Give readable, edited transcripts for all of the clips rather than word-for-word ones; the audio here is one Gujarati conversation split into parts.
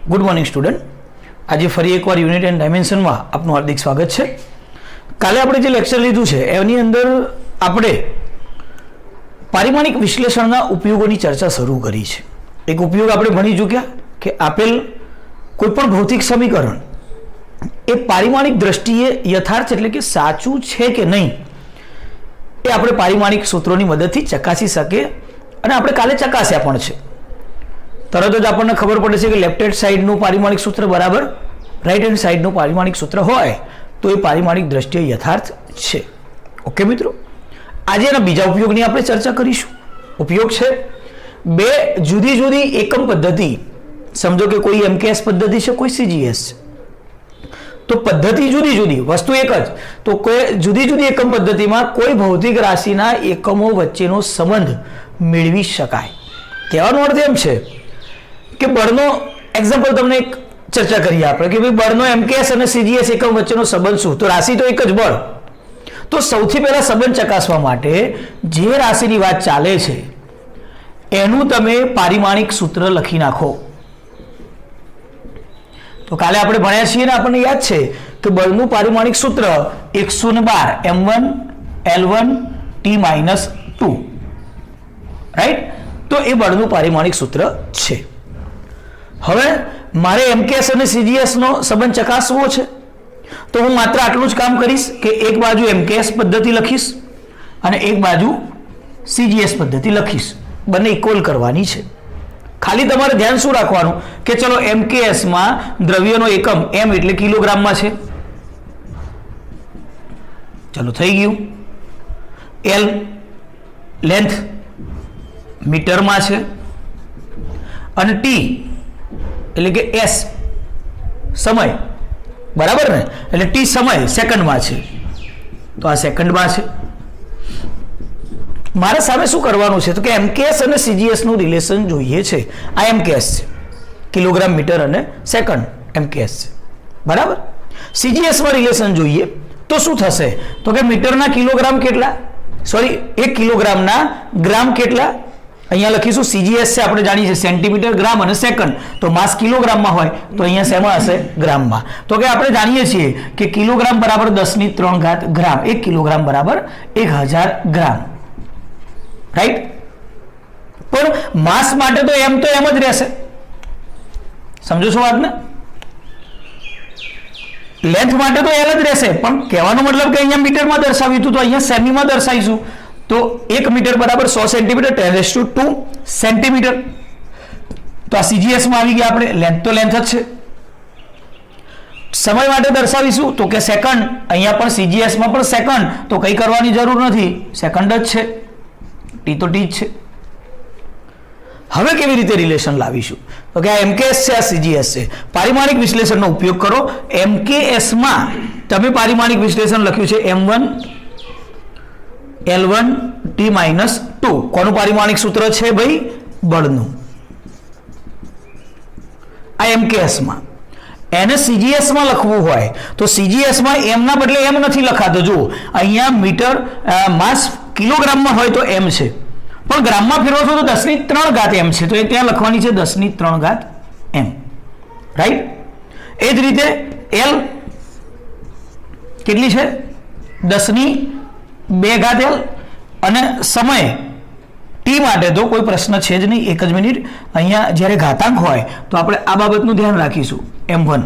Good morning student. આજે ફરી એકવાર યુનિટ એન્ડ ડાયમેન્શનમાં આપનું હાર્દિક સ્વાગત છે. કાલે આપણે જે લેક્ચર લીધું છે એની અંદર આપણે પારિમાણિક વિશ્લેષણના ઉપયોગોની ચર્ચા શરૂ કરી છે. એક ઉપયોગ આપણે ભણી ચૂક્યા કે આપેલ કોઈપણ ભૌતિક સમીકરણ એ પારિમાણિક દ્રષ્ટિએ યથાર્થ એટલે કે સાચું છે કે નહીં એ આપણે પારિમાણિક સૂત્રોની મદદથી ચકાસી શકીએ અને આપણે કાલે ચકાસ્યા પણ છે. તરત જ આપણને ખબર પડે છે કે લેફ્ટ હેન્ડ સાઈડનું પારિમાણિક સૂત્ર બરાબર રાઈટ હેન્ડ સાઈડનું પારિમાણિક સૂત્ર હોય તો એ પારિમાણિક દ્રષ્ટિએ યથાર્થ છે. ઓકે મિત્રો, આજે એના બીજા ઉપયોગની આપણે ચર્ચા કરીશું. ઉપયોગ છે બે જુદી જુદી એકમ પદ્ધતિ. સમજો કે કોઈ એમકેએસ પદ્ધતિ છે, કોઈ સીજીએસ છે. તો પદ્ધતિ જુદી જુદી, વસ્તુ એક જ. તો કોઈ જુદી જુદી એકમ પદ્ધતિમાં કોઈ ભૌતિક રાશિના એકમો વચ્ચેનો સંબંધ મેળવી શકાય. કહેવાનો અર્થ એમ છે કે બળનો એક્ઝામ્પલ તમને એક ચર્ચા કરીએ આપણે કે ભાઈ બળનો એમકેએસ અને સીજીએસ એકમ વચ્ચેનો સંબંધ શું? તો રાશિ તો એક જ બળ. તો સૌથી પહેલા સંબંધ ચકાસવા માટે જે રાશિની વાત ચાલે છે એનું તમે પારિમાણિક સૂત્ર લખી નાખો. તો કાલે આપણે ભણ્યા છીએ ને આપણને યાદ છે કે બળનું પારિમાણિક સૂત્ર 112 m1 l1 t-2, રાઈટ? તો એ બળનું પારિમાણિક સૂત્ર છે. હવે મારે એમકેએસ અને સીજીએસ નો સંબંધ ચકાસવો છે તો હું માત્ર આટલું જ કામ કરીશ કે એક બાજુ એમકેએસ પદ્ધતિ લખીશ અને એક બાજુ સીજીએસ પદ્ધતિ લખીશ. બંને ઇક્વલ કરવાની છે. ખાલી તમારે ધ્યાન શું રાખવાનું કે ચલો એમકેએસ માં દ્રવ્યનો એકમ એમ એટલે કિલોગ્રામમાં છે, ચલો થઈ ગયું. એલ લેન્થ મીટરમાં છે અને ટી એટલે કે એસ સમય, બરાબર ને? એટલે ટી સમય સેકન્ડમાં છે, તો આ સેકન્ડમાં છે. મારે સામે શું કરવાનું છે તો કે એમકેએસ અને સીજીએસ નું રિલેશન જોઈએ છે. આ એમકેએસ છે, કિલોગ્રામ મીટર અને સેકન્ડ એમકેએસ છે, બરાબર? સીજીએસ માં રિલેશન જોઈએ તો શું થશે તો કે મીટરના કિલોગ્રામ કેટલા, સોરી 1 કિલોગ્રામના ગ્રામ કેટલા. અહીંયા લખીશું સીજીએસ છે, આપણે જાણીએ છીએ સેન્ટીમીટર, ગ્રામ અને સેકન્ડ. તો માસ કિલોગ્રામમાં હોય તો અહીંયા શેમાં હશે? ગ્રામમાં. તો કે આપણે જાણીએ છીએ કે કિલોગ્રામ બરાબર 10³ ગ્રામ, 1 કિલોગ્રામ બરાબર 1000 ગ્રામ, રાઈટ? પણ માસ માટે તો એમ જ રહેશે. સમજો છો વાતને? લેન્થ માટે તો એલ જ રહેશે, પણ કહેવાનો મતલબ કે અહીંયા મીટરમાં દર્શાવ્યું હતું તો અહીંયા સેમીમાં દર્શાવીશું. તો 1 મીટર બરાબર 100 સેન્ટીમીટર 10⁻²⁰ સેન્ટીમીટર. તો આ સીજીએસ માં આવી ગયા આપણે. લેન્થ તો લેન્થ જ છે. સમય માટે દર્શાવીશું તો કે સેકન્ડ. અહીંયા પણ સીજીએસ માં પણ સેકન્ડ, તો કંઈ કરવાની જરૂર નથી, સેકન્ડ જ છે. ટી તો ટી જ છે. હવે કેવી રીતે રિલેશન લાવીશું તો કે આ એમકેએસ છે, આ સીજીએસ છે. પારિમાણિક વિશ્લેષણનો ઉપયોગ કરો. એમકેએસ માં તમે પારિમાણિક વિશ્લેષણ લખ્યું છે m1 l1 t-2. કોનું પારિમાણિક સૂત્ર છે ભાઈ? બળનું. આ એમકેએસ માં. એને સીજીએસ માં લખવું હોય તો સીજીએસ માં એમ ના બદલે એમ નથી લખાતો. જુઓ અહીંયા મીટર માસ કિલોગ્રામમાં હોય તો એમ છે, પણ ગ્રામમાં ફેરવો છો તો 10³ એમ છે, તો એ ત્યાં લખવાની છે 10³ એમ, રાઈટ? એ જ રીતે એલ કેટલી છે? 10² એલ. અને સમય ટી માટે તો કોઈ પ્રશ્ન છે જ નહીં, 1 જ મિનિટ. અહીંયા જ્યારે ઘાતાંક હોય તો આપણે આ બાબતનું ધ્યાન રાખીશું. m1,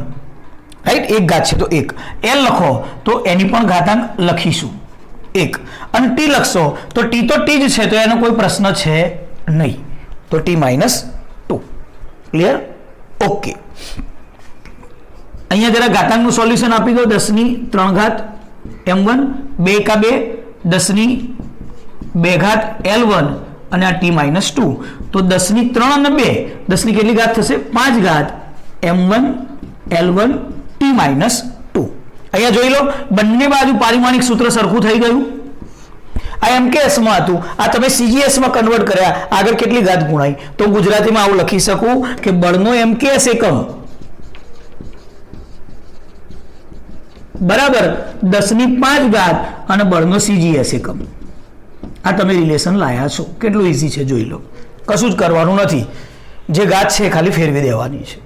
right? 1 ઘાત છે તો 1. એલ લખો તો એની પણ ઘાતાંક લખીશું 1. અને ટી લખશો તો ટી તો ટી જ છે, તો એનો કોઈ પ્રશ્ન છે નહીં, તો t-2. ક્લિયર? ઓકે. અહીંયા જરા ઘાતાંકનું સોલ્યુશન આપી દો. 10³ m1, 2 × 2 10² l1 અને આ t-2. તો 10³ અને 2, 10 ની કેટલી ઘાત થશે? 5 ઘાત m1 l1 t-2. અહીંયા જોઈ લો, બંને બાજુ પારિમાણિક સૂત્ર સરખું થઈ ગયું. આ એમકેએસ માં હતું, આ તમે સીજીએસ માં કન્વર્ટ કર્યા. આગળ કેટલી ઘાત ગુણાઈ? તો ગુજરાતીમાં આવું લખી શકું કે બળનો એમકેએસ એકમ બરાબર 10⁵ અને બળનો સીજીએસ એકમ. આ તમે રિલેશન લાયા છો. કેટલું ઈઝી છે જોઈ લો, કશું જ કરવાનું નથી. જે ઘાત છે ખાલી ફેરવી દેવાની છે.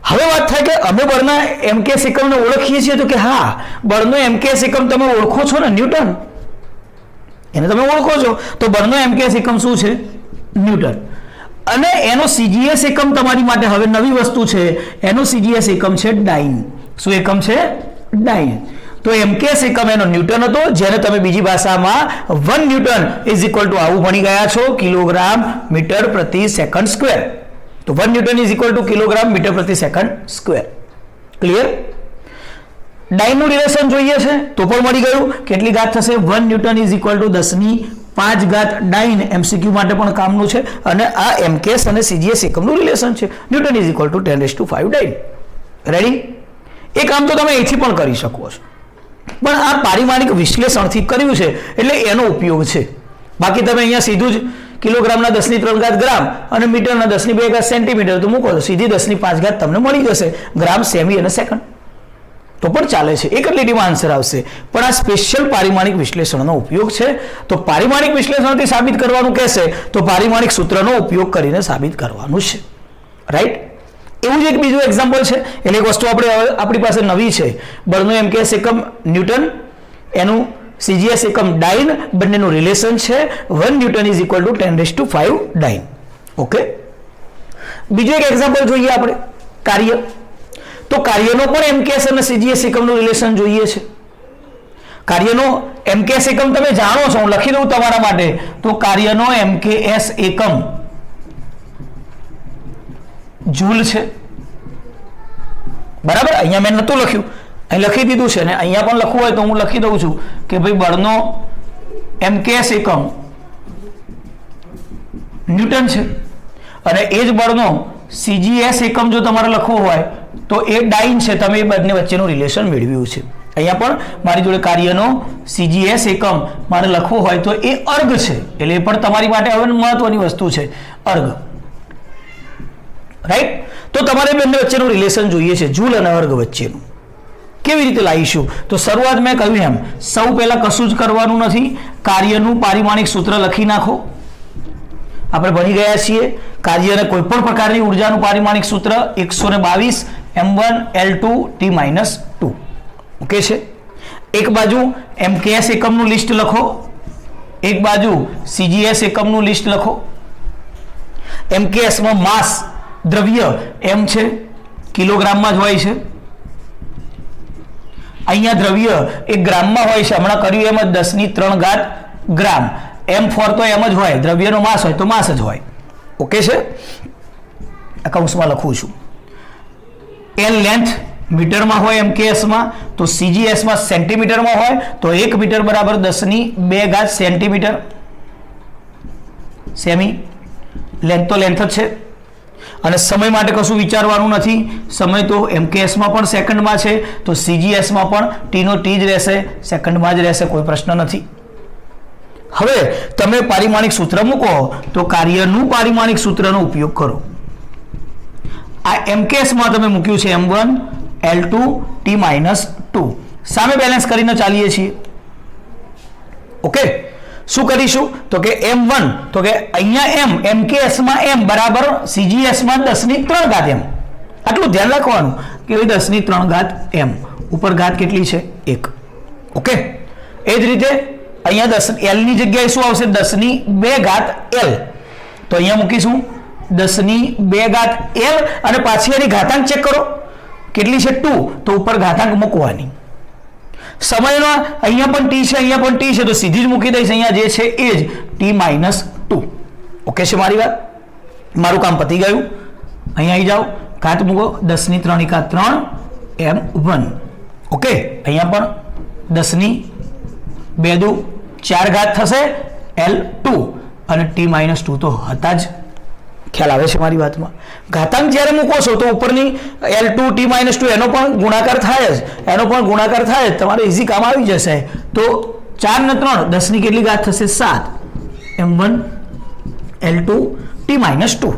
હવે વાત થાય કે અમે બળના એમકેએસ એકમને ઓળખીએ છીએ તો કે હા, બળનો એમકેએસ એકમ તમે ઓળખો છો ને, ન્યૂટન, એને તમે ઓળખો છો તો બળનો એમકેએસ એકમ શું છે? ન્યૂટન. અને એનો સીજીએસ એકમ તમારી માટે હવે નવી વસ્તુ છે, એનો સીજીએસ એકમ છે ડાઇન. શું એકમ છે? ડાઇન. તો એમકેએસ એકમ એનો ન્યૂટન હતો, જેને તમે બીજી ભાષામાં 1 ન્યૂટન ઇઝ ઇક્વલ ટુ આવું ભણી ગયા છો, કિલોગ્રામ મીટર પ્રતિ સેકન્ડ સ્ક્વેર. તો 1 newton is equal to kilogram metre પ્રતિ સેકન્ડ સ્ક્વેર. ક્લિયર? ડાઇનનું રિલેશન જોઈએ છે તો પણ મળી ગયું. કેટલી ઘાત થશે? 1 ન્યૂટન ઇઝ ઇક્વલ ટુ 10⁵ ઘાત ડાઇન. એમસીક્યુ માટે પણ કામનું છે. અને આ એમકેએસ અને સીજીએસ એકમનું રિલેશન છે. Newton is equal to 10⁵ dyne. Ready? એ કામ તો તમે અહીંથી પણ કરી શકો છો, પણ આ પારિમાણિક વિશ્લેષણથી કર્યું છે એટલે એનો ઉપયોગ છે. બાકી તમે અહીંયા સીધું જ કિલોગ્રામના 10⁵ ગ્રામ અને મીટરના 10⁵ સેન્ટીમીટર તો મૂકો તો સીધી 10⁵ તમને મળી જશે, ગ્રામ, સેમી અને સેકન્ડ તો પણ ચાલે છે. એક જ લીટીમાં આન્સર આવશે. પણ આ સ્પેશિયલ પારિમાણિક વિશ્લેષણનો ઉપયોગ છે. તો પારિમાણિક વિશ્લેષણથી સાબિત કરવાનું કહેશે તો પારિમાણિક સૂત્રનો ઉપયોગ કરીને સાબિત કરવાનું છે. રાઈટ? એવું જ એક બીજું એક્ઝામ્પલ છે. એટલે એક વસ્તુ આપણી પાસે નવી છે. બળનો એમકેએસ એકમ ન્યૂટન, એનું સીજીએસ એકમ ડાઇન, બંનેનું રિલેશન છે 1 newton is equal to 10⁵ dyne. Okay, બીજું એક એક્ઝામ્પલ જોઈએ આપણે, કાર્ય. તો કાર્યનો પણ એમકેએસ અને સીજીએસ એકમનું રિલેશન જોઈએ છે. કાર્યનો એમકેએસ એકમ તમે જાણો છો, હું લખી દઉં તમારા માટે. તો કાર્યનો એમકેએસ એકમ જૂલ છે. બરાબર? અહીંયા મેં નહોતું લખ્યું, અહીં લખી દીધું છે ને અહીંયા પણ લખવું હોય તો હું લખી દઉં છું કે ભાઈ બળનો એમકેએસ એકમ ન્યૂટન છે અને એ જ બળનો સીજીએસ એકમ જો તમારે લખવો હોય તો એ ડાઇન છે. તમે એ બંને વચ્ચેનું રિલેશન મેળવ્યું છે. અહીંયા પણ મારી જોડે કાર્યનો સીજીએસ એકમ મારે લખવો હોય તો એ અર્ગ છે, એટલે એ પણ તમારી માટે હવે મહત્વની વસ્તુ છે, અર્ગ. રાઈટ? તો તમારે બંને વચ્ચેનું રિલેશન જોઈએ છે, જૂલ અને અર્ગ વચ્ચેનું. કેવી રીતે લાવીશું? તો શરૂઆત મેં કહ્યું એમ, સૌ પહેલા કશું જ કરવાનું નથી, કાર્યનું પારિમાણિક સૂત્ર લખી નાખો. આપણે ભણી ગયા છીએ કાર્યને કોઈ પણ પ્રકારની ઉર્જાનું પારિમાણિક સૂત્ર 122 m1 L2 T-2. ઓકે છે? એક બાજુ એમકેએસ એકમનું લિસ્ટ લખો, એક બાજુ સીજીએસ એકમનું લિસ્ટ લખો. એમકેએસમાં માસ દ્રવ્ય એમ છે, કિલોગ્રામમાં જ હોય છે. અહીંયા દ્રવ્ય એ ગ્રામમાં હોય છે. હમણાં કર્યું એમ જ 10⁵ ગ્રામ. M4 તો એમ જ હોય, દ્રવ્યનો માસ હોય તો માસ જ હોય. ઓકે છે? કૌંસમાં લખું છું. L લેન્થ મીટરમાં હોય એમકેએસમાં, તો સીજીએસમાં સેન્ટીમીટરમાં હોય તો 1 મીટર બરાબર 10⁵ સેન્ટીમીટર. સેમી. લેન્થ તો લેન્થ જ છે. અને સમય માટે કશું વિચારવાનું નથી. સમય તો એમકેએસમાં પણ સેકન્ડમાં છે તો સીજીએસમાં પણ ટીનો ટી જ રહેશે, સેકન્ડમાં જ રહેશે, કોઈ પ્રશ્ન નથી. હવે તમે પારિમાણિક સૂત્ર મૂકો તો કાર્યનું પારિમાણિક સૂત્રનો ઉપયોગ કરો. આ એમકેએસમાં તમે મૂક્યું છે m1 L2 T-2. સામે બેલેન્સ કરીને ચાલીએ છીએ. ઓકે, શું કરીશું તો કે m1 તો કે અહીંયા એમકેએસમાં m બરાબર સીજીએસમાં 10⁵ m. આટલું ધ્યાન રાખવાનું કે 10⁵ m ઉપર ઘાત કેટલી છે? 1. ઓકે, એ જ રીતે અહીંયા 10 L ની જગ્યાએ શું આવશે? 10⁵ L. તો અહીંયા મૂકીશું 10⁵ L અને પાછી એની ઘાતાંક ચેક કરો કેટલી છે? 2. તો ઉપર ઘાતાંક મૂકવાની. સમયનો અહીંયા પણ ટી છે, અહીંયા પણ ટી છે તો સીધી જ મૂકી દઈશ. અહીંયા જે છે એ જ T-2. ઓકે છે મારી વાત? મારું કામ પતી ગયું. અહીંયા આવી જાઓ, ઘાત મૂકો 10⁵ m1. ઓકે, અહીંયા પણ 10⁵ 4 ઘાત થશે L2 અને T-2 તો હતા જ. ખ્યાલ આવે છે મારી વાતમાં? ઘાતાંક જ્યારે મૂકો છો તો ઉપરની L2 T-2 એનો પણ ગુણાકાર થાય જ, એનો પણ ગુણાકાર થાય જ, તમારે ઇઝી કામ આવી જશે. તો 4 ને 3 10 ની કેટલી ઘાત થશે? 7 m1 L2 T-2.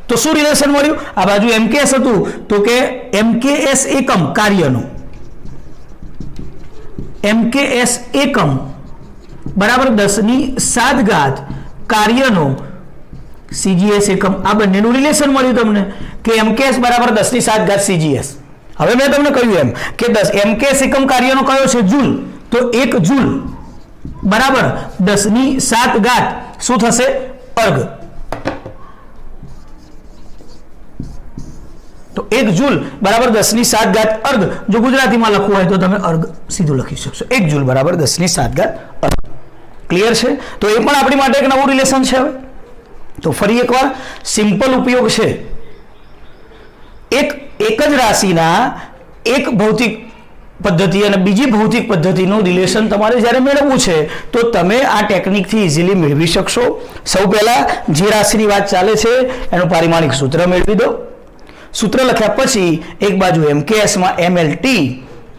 તો શું રિલેશન મળ્યું? આ બાજુ એમકેએસ હતું તો કે એમકેએસ એકમ કાર્યનું, એમકેએસ એકમ બરાબર 10⁵ કાર્યનો CGS એકમ આ બંનેનું રિલેશન મળ્યું તમને કે MKS બરાબર 10⁷ CGS. હવે મેં તમને કહ્યું એમ કે MKS એકમ કાર્યનો કયો છે જૂલ, તો 1 જૂલ બરાબર 10⁷ શું થશે અર્ગ. તો 1 જૂલ બરાબર 10⁷ અર્ગ. જો ગુજરાતીમાં લખવું હોય તો તમે અર્ગ સીધું લખી શકશો. 1 જૂલ બરાબર 10⁷ અર્ગ. ક્લિયર છે? તો એ પણ આપણી માટે એક નવું રિલેશન છે. હવે તો ફરી એકવાર સિમ્પલ ઉપયોગ છે. એક જ રાશિના એક ભૌતિક પદ્ધતિ અને બીજી ભૌતિક પદ્ધતિનું રિલેશન તમારે જ્યારે મેળવવું છે તો તમે આ ટેકનિકથી ઇઝીલી મેળવી શકશો. સૌ પહેલા જે રાશિની વાત ચાલે છે એનું પારિમાણિક સૂત્ર મેળવી દો. સૂત્ર લખ્યા પછી એક બાજુ MKSમાં MLT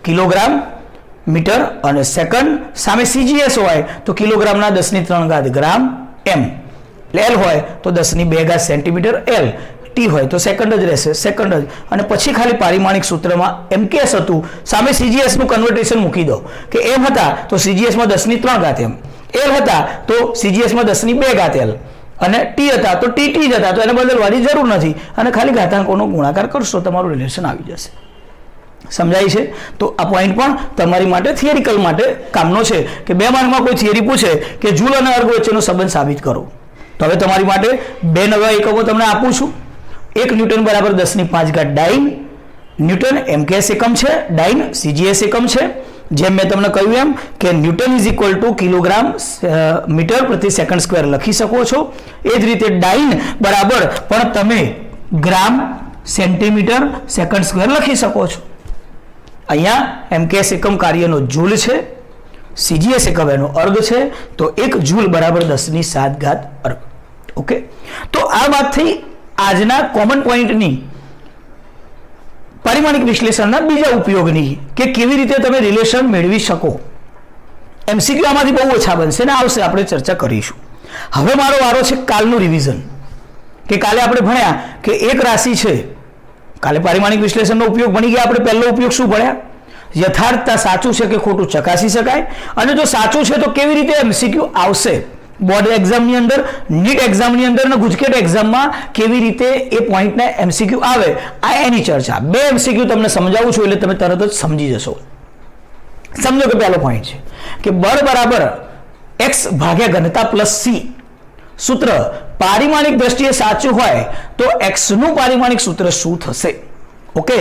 કિલોગ્રામ મીટર અને સેકન્ડ, સામે CGS હોય તો કિલોગ્રામના 10⁻³ ગ્રામ M, L હોય તો 10⁻² સેન્ટીમીટર L, T હોય તો સેકન્ડ જ રહેશે, સેકન્ડ જ. અને પછી ખાલી પારિમાણિક સૂત્રમાં MKS હતું, સામે CGS નું કન્વર્ટેશન મૂકી દો કે M હતા તો CGS માં 10⁻³ M, L હતા તો CGS માં 10⁻² L અને T હતા તો TT જ હતા, તો એને બદલવાની જરૂર નથી અને ખાલી ઘાતાંકોનો ગુણાકાર કરશો તમારું રિલેશન આવી જશે. સમજાય છે? તો આ પોઈન્ટ પણ તમારી માટે થિયરિકલ માટે કામનો છે કે 2 માર્કમાં કોઈ થિયરી પૂછે કે જૂલ અને અર્ગ વચ્ચેનો સંબંધ સાબિત કરો. તો હવે તમારી માટે 2 નવા એકમો તમને આપું છું. 1 ન્યૂટન બરાબર 10⁵ ડાઇન. ન્યૂટન MKS એકમ છે, ડાઇન CGS એકમ છે. જેમ મેં તમને કહ્યું એમ કે newton is equal to kilogram metre પ્રતિ સેકન્ડ સ્ક્વેર લખી શકો છો. એ જ રીતે ડાઇન બરાબર પણ તમે ગ્રામ સેન્ટીમીટર સેકન્ડ સ્ક્વેર લખી શકો છો. અહીંયા MKS એકમ કાર્યનો જૂલ છે, CGS એકમ એનો અર્ગ છે, તો 1 જૂલ બરાબર 10⁷ અર્ગ. ઓકે, તો આ વાત થઈ આજના કોમન પોઈન્ટની પારિમાણિક વિશ્લેષણના બીજા ઉપયોગની કે કેવી રીતે તમે રિલેશન મેળવી શકો. MCQ આમાંથી બહુ ઓછા બનશે ને આવશે, આપણે ચર્ચા કરીશું. હવે મારો વારો છે કાલનું રિવિઝન. કે કાલે આપણે ભણ્યા કે એક રાશિ છે, કાલે પારિમાણિક વિશ્લેષણનો ઉપયોગ ભણી ગયા આપણે. પહેલો ઉપયોગ શું ભણ્યા? યથાર્થતા સાચું છે કે ખોટું ચકાસી શકાય, અને જો સાચું છે તો કેવી રીતે MCQ આવશે બોર્ડ એક્ઝામની અંદર, નીટ એક્ઝામની અંદર અને ગુજકેટ એક્ઝામમાં કેવી રીતે એ પોઈન્ટને MCQ આવે, આ એની ચર્ચા. 2 MCQ તમને સમજાવું છું એટલે તમે તરત જ સમજી જશો. સમજો કે પહેલો પોઈન્ટ છે કે બળ બરાબર x ભાગ્યા ઘનતા પ્લસ c સૂત્ર પારિમાણિક દ્રષ્ટિએ સાચું હોય તો x નું પારિમાણિક સૂત્ર શું થશે? ઓકે,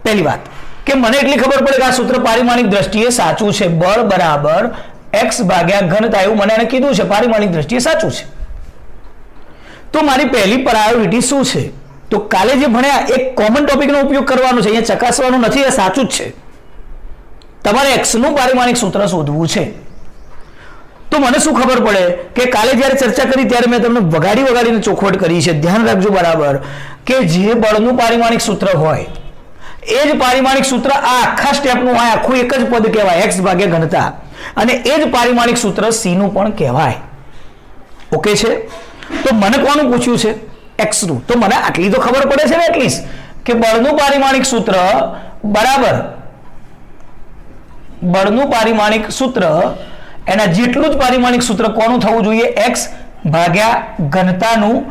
પહેલી વાત કે મને એટલી ખબર પડે કે આ સૂત્ર પારિમાણિક દ્રષ્ટિએ સાચું છે. બળ બરાબર x ભાગ્યા ઘનતા, એવું મને એને કીધું છે, પારિમાણિક દ્રષ્ટિએ સાચું છે. તો મારી પહેલી પ્રાયોરિટી શું છે? તો કાલે જે ભણ્યા એક કોમન ટોપિકનો ઉપયોગ કરવાનો છે, અહીંયા ચકાસવાનું નથી, એ સાચું જ છે. તમારે x નું પારિમાણિક સૂત્ર શોધવું છે. તો મને શું ખબર પડે કે કાલે જ્યારે ચર્ચા કરી ત્યારે મેં તમને વગાડીને ચોખવટ કરી છે, ધ્યાન રાખજો બરાબર, કે જે બળનું પારિમાણિક સૂત્ર હોય એ જ પારિમાણિક સૂત્ર આ આખા સ્ટેપનું હોય, આખું એક જ પદ કહેવાય x ભાગ્યા ઘનતા, અને એ જ પારિમાણિક સૂત્ર c નું પણ કહેવાય. ઓકે છે? તો મને કોનું પૂછ્યું છે? x નું. તો મને આટલી તો ખબર પડે છે ને એટલીસ્ટ કે બળનું પારિમાણિક સૂત્ર બરાબર બળનું પારિમાણિક સૂત્ર એના જેટલું જ પારિમાણિક સૂત્ર કોનું થવું જોઈએ? x ભાગ્યા ઘનતાનું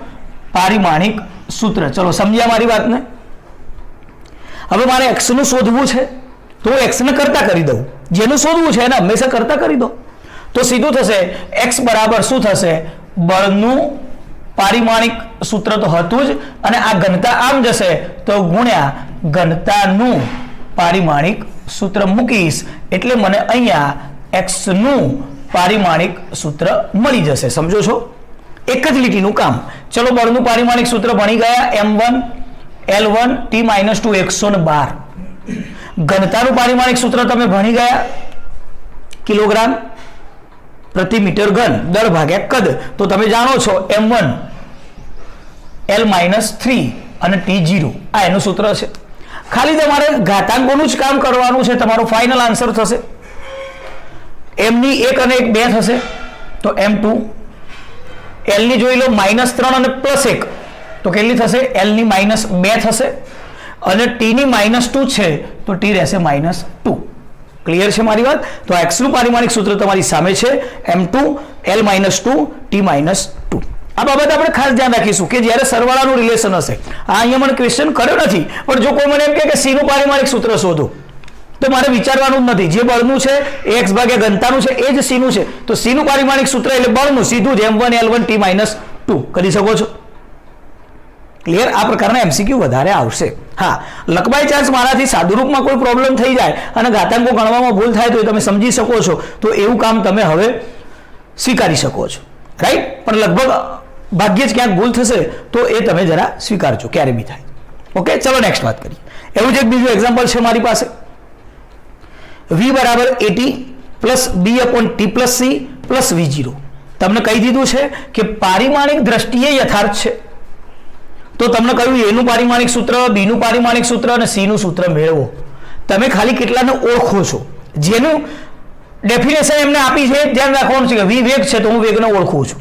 પારિમાણિક સૂત્ર. ચલો સમજ્યા મારી વાતને? હવે મારે x નું શોધવું છે તો x ને કરતા કરી દઉં. જેનું શોધવું છે એને હંમેશા કરતા કરી દો તો સીધું થશે x બરાબર શું થશે? બળનું પારિમાણિક સૂત્ર તો હતું જ, અને આ ઘનતા આમ જશે તો ગુણ્યા ઘનતાનું પારિમાણિક સૂત્ર મૂકીશ એટલે મને અહીંયા x નું પારિમાણિક સૂત્ર મળી જશે. સમજો છો? એક જ લીટીનું કામ. ચલો બળનું પારિમાણિક સૂત્ર ભણી ગયા, m1 L1 T-2 112. ઘનતાનું પારિમાણિક સૂત્ર તમે ભણી ગયા, કિલોગ્રામ પ્રતિ મીટર ઘન દળ ભાગ્યા કદ. તો તમે જાણો છો m1 L-3 અને T0 આ એનું સૂત્ર છે. ખાલી તમારે ઘાતાંકોનું જ કામ કરવાનું છે, તમારો ફાઇનલ આન્સર થશે. m ની 1 અને 1 2 થશે તો m2, L ની જોઈ લો -3 અને +1 તો કેટલી થશે? L ની -2 થશે, અને T ની -2 છે તો T રહેશે -2. ક્લિયર છે મારી વાત? તો x નું પારિમાણિક સૂત્ર તમારી સામે છે, m2 L-2 T-2. આ બાબત આપણે ખાસ ધ્યાન રાખીશું કે જ્યારે સરવાળાનું રિલેશન હશે, અહીંયા મને ક્વેશ્ચન કર્યો નથી, પણ જો કોઈ મને એમ કહે કે સી નું પારિમાણિક સૂત્ર શોધો, તો મારે વિચારવાનું જ નથી. જે બળનું છે એ x ભાગ્યા ઘનતાનું છે, એ જ સી નું છે, તો સી નું પારિમાણિક સૂત્ર એટલે બળનું સીધું જ m1 L1 T - 2 કરી શકો છો. ક્લિયર? આ પ્રકારના MCQ વધારે આવશે. હા, લકબાઈ ચાન્સ મારાથી સાદુરૂપમાં કોઈ પ્રોબ્લેમ થઈ જાય અને ઘાતાંકો ગણવામાં ભૂલ થાય તો તમે સમજી શકો છો, તો એવું કામ તમે હવે સ્વીકારી શકો છો, રાઈટ? પણ લગભગ ભાગ્યે જ ક્યાંક ભૂલ થશે તો એ તમે જરા સ્વીકારજો, ક્યારે બી થાય. ઓકે, ચલો નેક્સ્ટ વાત કરીએ. એવું જ એક બીજું એક્ઝામ્પલ છે મારી પાસે. v બરાબર AT plus B/T plus C plus V0. તમને કહી દીધું છે કે પારિમાણિક દ્રષ્ટિએ યથાર્થ છે, તો તમને કહ્યું એનું પારિમાણિક સૂત્ર, બીનું પારિમાણિક સૂત્ર અને સીનું સૂત્ર મેળવો. તમે ખાલી કેટલાને ઓળખો છો, જેનું ડેફિનેશન એમને આપી છે ધ્યાન રાખવાનું છે કે v વેગ છે તો હું વેગને ઓળખું છું,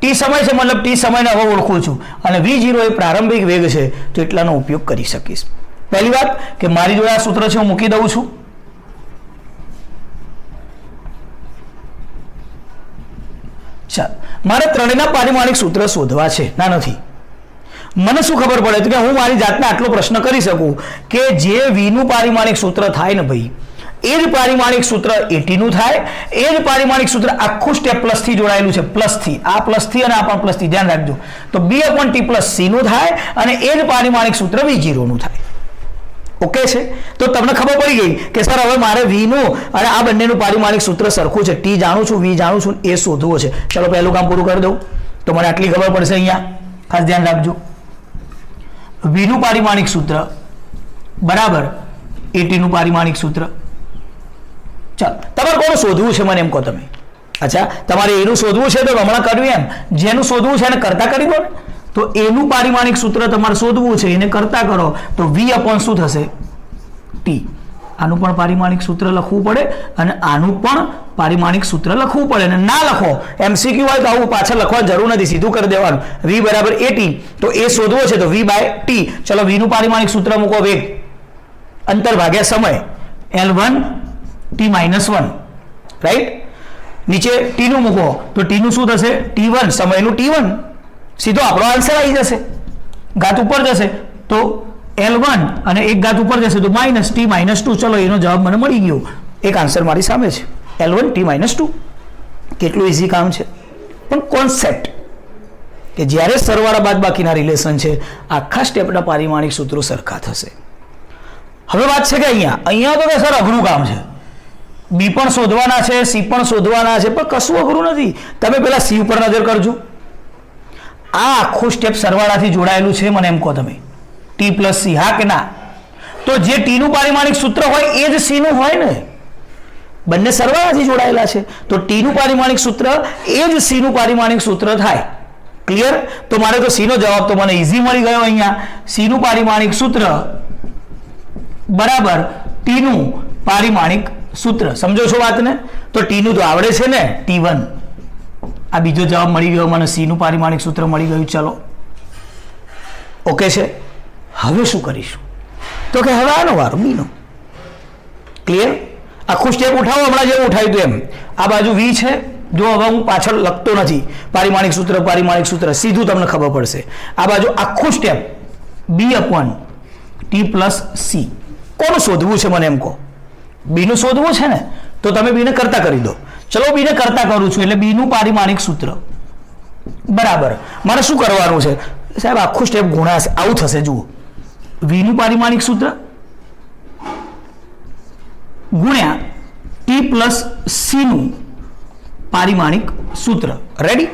t સમય છે મતલબ t સમયને હવે ઓળખું છું, અને V0 એ પ્રારંભિક વેગ છે તો એટલાનો ઉપયોગ કરી શકીશ. પહેલી વાત કે મારી જોડે આ સૂત્ર છે, હું મૂકી દઉં છું. ચાલ, મારે ત્રણેયના પારિમાણિક સૂત્ર શોધવા છે. ના, નથી. મને શું ખબર પડે કે હું મારી જાતને આટલો પ્રશ્ન કરી શકું કે જે v નું પારિમાણિક સૂત્ર થાય ને ભાઈ, એ જ પારિમાણિક સૂત્ર AT નું થાય, એ જ પારિમાણિક સૂત્ર આખું સ્ટેપ પ્લસ થી જોડાયેલું છે, પ્લસ થી, આ પ્લસ થી અને આ પણ પ્લસ થી, ધ્યાન રાખજો. તો B/T પ્લસ C નું થાય અને એ જ પારિમાણિક સૂત્ર V0 નું થાય. ઓકે છે? તો તમને ખબર પડી ગઈ કે સર હવે મારે v નું અને આ બંનેનું પારિમાણિક સૂત્ર સરખું છે, t જાણું છું, v જાણું છું, એ શોધવો છે. ચલો પહેલું કામ પૂરું કરી દઉં તો મને આટલી ખબર પડશે. અહીંયા ખાસ ધ્યાન રાખજો, v નું પારિમાણિક સૂત્ર બરાબર AT નું પારિમાણિક સૂત્ર. ચાલો, તમારે કોનું શોધવું છે મને એમ કહો તમે. અચ્છા, તમારે એનું શોધવું છે તો હમણાં કર્યું એમ, જેનું શોધવું છે એને કરતા કરી દો ને. તો એનું પારિમાણિક સૂત્ર તમારે શોધવું છે, એને કરતા કરો તો v/ શું થશે? t. આનું પણ પારિમાણિક સૂત્ર લખવું પડે અને આનું પણ પારિમાણિક સૂત્ર લખવું પડે. અને ના લખો, MCQ હોય તો આવું પાછળ લખવાની જરૂર નથી, સીધું કરી દેવાનું. v બરાબર AT, તો એ શોધવો છે તો v/t. ચલો, v નું પારિમાણિક સૂત્ર મૂકો, વેગ અંતર ભાગ્યા સમય, L1 T - 1, રાઈટ? નીચે t નું મૂકો તો t નું શું થશે? T1, સમયનું T1. સીધો આપણો આન્સર આવી જશે, ઘાત ઉપર જશે તો L1 અને એક ઘાત ઉપર જશે તો -T - 2. ચલો, એનો જવાબ મને મળી ગયો, એક આન્સર મારી સામે છે, L1 T - 2. કેટલું ઇઝી કામ છે. પણ કોન્સેપ્ટ કે જ્યારે સરવાળા બાદબાકીના રિલેશન છે, આખા સ્ટેપના પારિમાણિક સૂત્રો સરખા થશે. હવે વાત છે કે અહીંયા તો કે સર અઘરું કામ છે, બી પણ શોધવાના છે, સી પણ શોધવાના છે, પણ કશું અઘરું નથી. તમે પેલા સી ઉપર નજર કરજો. આ આખું સ્ટેપ સરવાળાથી જોડાયેલું છે, મને એમ કહો તમે, t પ્લસ સી. હા કે ના? તો જે t નું પારિમાણિક સૂત્ર હોય એ જ સી નું હોય ને, બંને સરવાળાથી જોડાયેલા છે, તો t નું પારિમાણિક સૂત્ર એ જ સી નું પારિમાણિક સૂત્ર થાય. ક્લિયર? તો મારે તો સી નો જવાબ તો મને ઈઝી મળી ગયો. અહીંયા સી નું પારિમાણિક સૂત્ર બરાબર t નું પારિમાણિક સૂત્ર. સમજો છો વાતને? તો t નું તો આવડે છે ને, T1. આ બીજો જવાબ મળી ગયો મને, સી નું પારિમાણિક સૂત્ર મળી ગયું. ચલો, ઓકે છે. હવે શું કરીશું? તો કે હવે આનો વારો બીનો. ક્લિયર? આખું સ્ટેપ ઉઠાવો, હમણાં જેવું ઉઠાવ્યું હતું એમ. આ બાજુ v છે, જો હવે હું પાછળ લખતો નથી, પારિમાણિક સૂત્ર સીધું તમને ખબર પડશે. આ બાજુ આખું સ્ટેપ B/T પ્લસ C. કોનું શોધવું છે મને એમ કહો? બીનું શોધવું છે ને, તો તમે બીને કરતા કરી દો. ચલો, બીને કરતા કરું છું એટલે બીનું પારિમાણિક સૂત્ર બરાબર મારે શું કરવાનું છે સાહેબ? આખું સ્ટેપ ગુણાશે, આવું થશે. જુઓ, v નું પારિમાણિક સૂત્ર ગુણ્યા t પ્લસ c નું પારિમાણિક સૂત્ર. રેડી?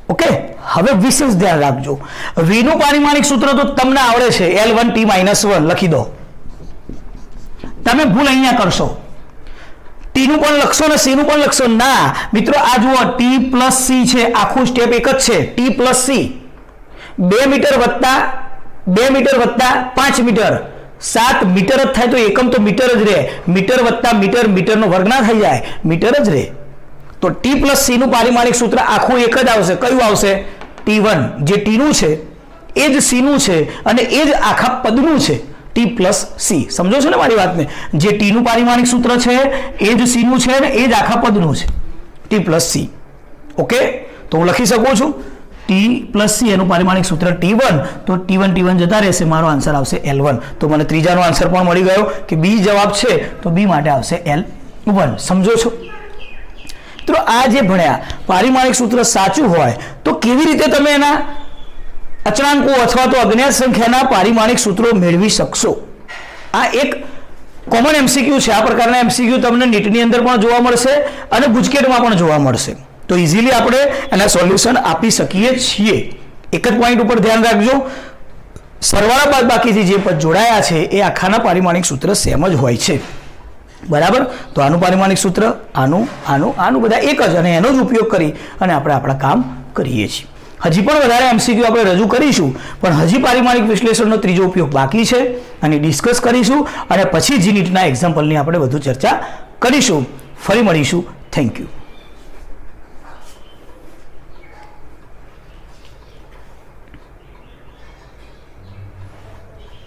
ઓકે. હવે વિશેષ ધ્યાન રાખજો, v નું પારિમાણિક સૂત્ર તો તમને આવડે છે, L1 T - 1 લખી દો. તમે ભૂલ અહીંયા કરશો, t નું પણ લખશો ને c નું પણ લખશો. ના મિત્રો, આ જુઓ, t પ્લસ c છે, આખું સ્ટેપ એક જ છે, t પ્લસ c. 2 મીટર વત્તા 5 મીટર 7 મીટર જ થાય તો એકમ તો મીટર જ રહે. મીટર વત્તા મીટર, મીટરનો વર્ગ ના થઈ જાય, મીટર જ રહે. તો t પ્લસ c નું પારિમાણિક સૂત્ર આખું એક જ આવશે. કયું આવશે? T1. જે t નું છે એ જ c નું છે અને એ જ આખા પદનું છે, t પ્લસ c. સમજો છો ને મારી વાતને? જે t નું પારિમાણિક સૂત્ર છે એ જ c નું છે અને એ જ આખા પદનું છે, t પ્લસ c. ઓકે? તો તો હું લખી શકું છું ટી પ્લસ સી એનું પારિમાણિક સૂત્ર T1, તો T1 જતા રહેશે, મારો આન્સર આવશે L1. તો મને ત્રીજાનો આન્સર પણ મળી ગયો કે બી જવાબ છે તો બી માટે આવશે L1. સમજો છો? તો આ જે ભણ્યા પારિમાણિક સૂત્ર સાચું હોય તો કેવી રીતે તમે એના અચળાંકો અથવા તો અજ્ઞાત સંખ્યાના પારિમાણિક સૂત્રો મેળવી શકશો? આ એક કોમન એમસીક્યુ છે. આ પ્રકારના એમસીક્યુ તમને નીટની અંદર પણ જોવા મળશે અને ગુજકેટમાં પણ જોવા મળશે. તો ઇઝીલી આપણે એના સોલ્યુશન આપી શકીએ છીએ. એક જ પોઈન્ટ ઉપર ધ્યાન રાખજો, સરવાળા બાદબાકીથી જે પદ જોડાયા છે એ આખાના પારિમાણિક સૂત્ર સેમ જ હોય છે. બરાબર? તો આનું પારિમાણિક સૂત્ર, આનું બધા એક જ, અને એનો જ ઉપયોગ કરી અને આપણે આપણા કામ કરીએ છીએ. હજી પણ વધારે એમસીક્યુ આપણે રજૂ કરીશું, પણ હજી પારિમાણિક વિશ્લેષણનો ત્રીજો ઉપયોગ બાકી છે અને ડિસ્કસ કરીશું, અને પછી જી નીટના એક્ઝામ્પલની આપણે વધુ ચર્ચા કરીશું. ફરી મળીશું. Thank you.